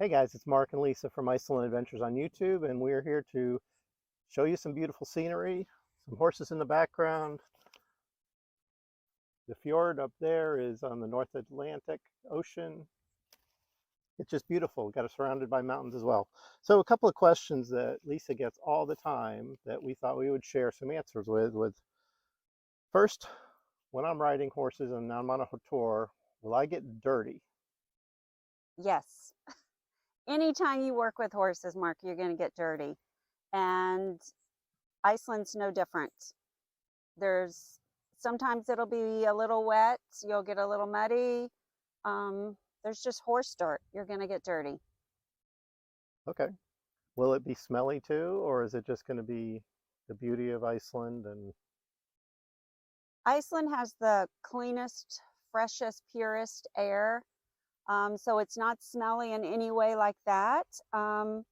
Hey guys, it's Mark and Lisa from Iceland Adventures on YouTube, and we're here to show you some beautiful scenery, some horses in the background. The fjord up there is on the North Atlantic Ocean. It's just beautiful. Got us surrounded by mountains as well. So a couple of questions that Lisa gets all the time that we thought we would share some answers with. First, when I'm riding horses and I'm on a tour, will I get dirty? Yes. Anytime you work with horses, Mark, you're going to get dirty. And Iceland's no different. There's sometimes it'll be a little wet, you'll get a little muddy. There's just horse dirt. You're going to get dirty. Okay. Will it be smelly too, or is it just going to be the beauty of Iceland? And Iceland has the cleanest, freshest, purest air. So it's not smelly in any way like that. and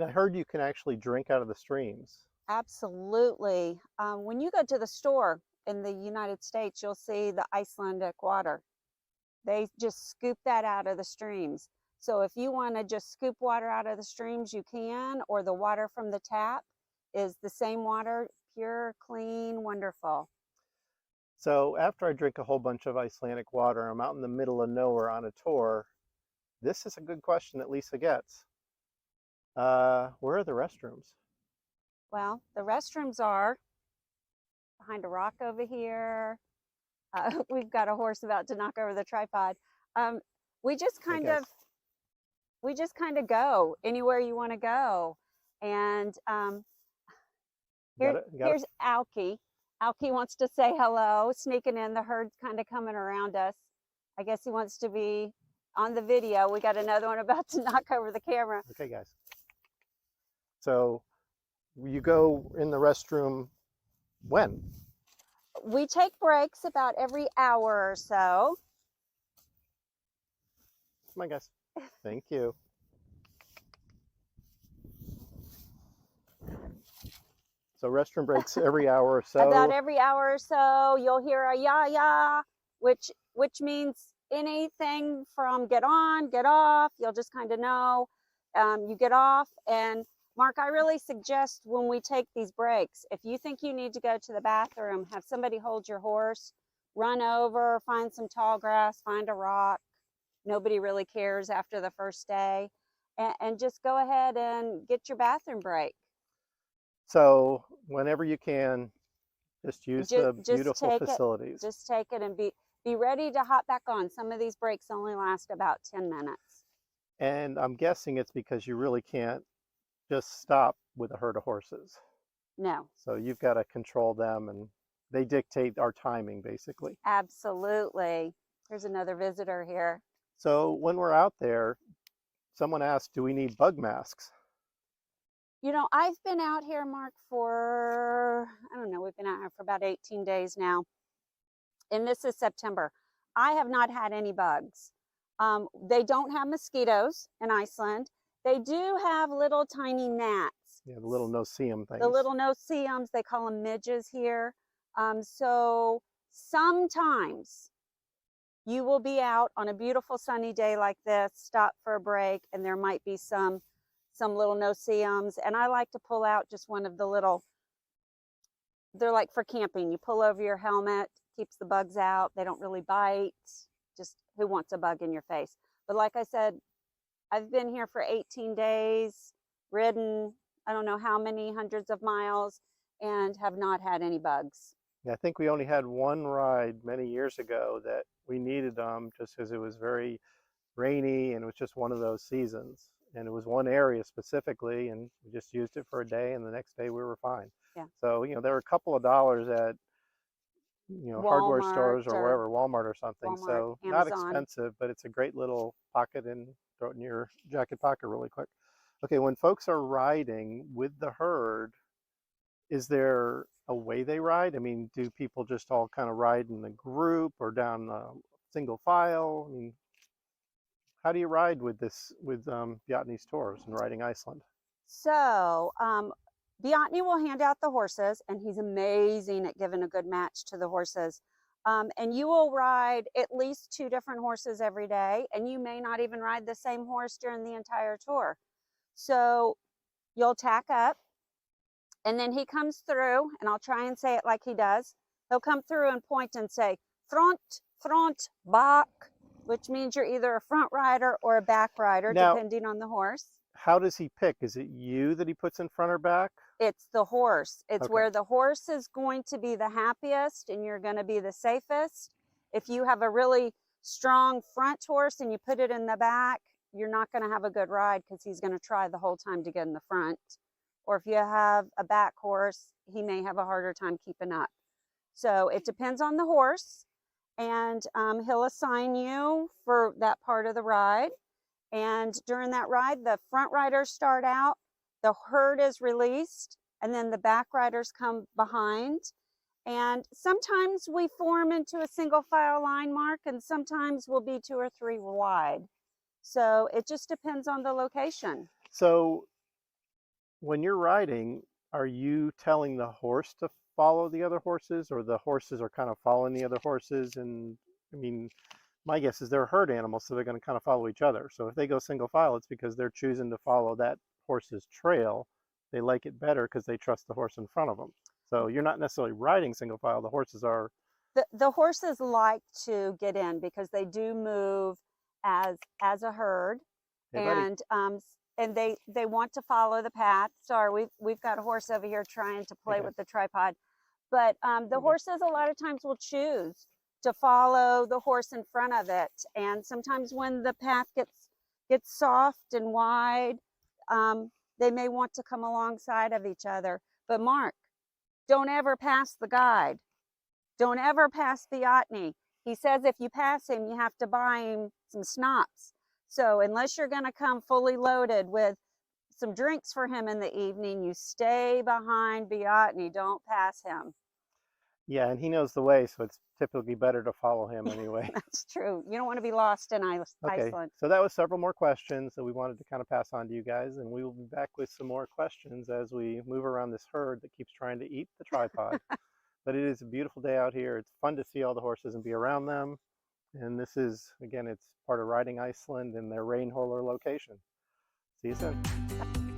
I heard you can actually drink out of the streams. Absolutely. When you go to the store in the United States, you'll see the Icelandic water. They just scoop that out of the streams. So if you want to just scoop water out of the streams, you can, or the water from the tap is the same water, pure, clean, wonderful. So after I drink a whole bunch of Icelandic water, I'm out in the middle of nowhere on a tour. This is a good question that Lisa gets. Where are the restrooms? Well, the restrooms are behind a rock over here. We've got a horse about to knock over the tripod. We just kind of go anywhere you want to go. And here's Alki. Alki wants to say hello, sneaking in. The herd's kind of coming around us. I guess he wants to be on the video. We got another one about to knock over the camera. Okay, guys. So you go in the restroom when? We take breaks about every hour or so. Come on, guys. Thank you. So restroom breaks every hour or so. About every hour or so, you'll hear a ya, which means anything from get on, get off. You'll just kind of know. You get off. And Mark, I really suggest when we take these breaks, if you think you need to go to the bathroom, have somebody hold your horse, run over, find some tall grass, find a rock. Nobody really cares after the first day. And just go ahead and get your bathroom break. So whenever you can, just use the beautiful facilities. Just take it and be ready to hop back on. Some of these breaks only last about 10 minutes. And I'm guessing it's because you really can't just stop with a herd of horses. No. So you've got to control them, and they dictate our timing, basically. Absolutely. Here's another visitor here. So when we're out there, someone asked, do we need bug masks? You know, I've been out here, Mark, for, I don't know, we've been out here for about 18 days now. And this is September. I have not had any bugs. They don't have mosquitoes in Iceland. They do have little tiny gnats. Yeah, the little no-see-em things. The little no-see-ems, they call them midges here. So sometimes you will be out on a beautiful sunny day like this, stop for a break, and there might be some little no-see-ems. And I like to pull out just one of the little, they're like for camping. You pull over your helmet, keeps the bugs out. They don't really bite. Just who wants a bug in your face? But like I said, I've been here for 18 days, ridden, I don't know how many hundreds of miles, and have not had any bugs. Yeah, I think we only had one ride many years ago that we needed them just because it was very rainy and it was just one of those seasons. And it was one area specifically, and we just used it for a day, and the next day we were fine. Yeah. So, there were a couple of dollars at, hardware stores or wherever, Walmart or something. Walmart, so Amazon. Not expensive, but it's a great little pocket and throw it in your jacket pocket really quick. Okay, when folks are riding with the herd, is there a way they ride? I mean, do people just all kind of ride in the group or down the single file? I mean, how do you ride with Bjarni's tours and riding Iceland? So Bjarni will hand out the horses, and he's amazing at giving a good match to the horses. And you will ride at least 2 different horses every day, and you may not even ride the same horse during the entire tour. So you'll tack up, and then he comes through, and I'll try and say it like he does. He'll come through and point and say, front, front, back, which means you're either a front rider or a back rider, Now, depending on the horse. how does he pick? Is it you that he puts in front or back? It's the horse. It's Okay. where the horse is going to be the happiest and you're going to be the safest. If you have a really strong front horse and you put it in the back, you're not going to have a good ride because he's going to try the whole time to get in the front. Or if you have a back horse, he may have a harder time keeping up. So it depends on the horse, and he'll assign you for that part of the ride. And during that ride, the front riders start out, the herd is released, and then the back riders come behind. And sometimes we form into a single file line, Mark, and sometimes we'll be 2 or 3 wide. So it just depends on the location. So when you're riding, are you telling the horse to follow the other horses, or the horses are kind of following the other horses? And I mean, my guess is they're herd animals, so they're going to kind of follow each other. So if they go single file, it's because they're choosing to follow that horse's trail. They like it better because they trust the horse in front of them. So you're not necessarily riding single file. The horses are. The horses like to get in because they do move as a herd, Hey, buddy. and they want to follow the path. Sorry, we've got a horse over here trying to play Okay. with the tripod, but the Okay. horses a lot of times will choose to follow the horse in front of it. And sometimes when the path gets soft and wide, they may want to come alongside of each other. But Mark, don't ever pass the guide. Don't ever pass Biotny. He says if you pass him, you have to buy him some schnapps. So unless you're going to come fully loaded with some drinks for him in the evening, you stay behind Biotny. Don't pass him. Yeah, and he knows the way, so it's typically better to follow him anyway. That's true. You don't want to be lost in Okay, Iceland. so that was several more questions that we wanted to kind of pass on to you guys, and we will be back with some more questions as we move around this herd that keeps trying to eat the tripod. But it is a beautiful day out here. It's fun to see all the horses and be around them. And this is, again, it's part of Riding Iceland and their rain hauler location. See you soon.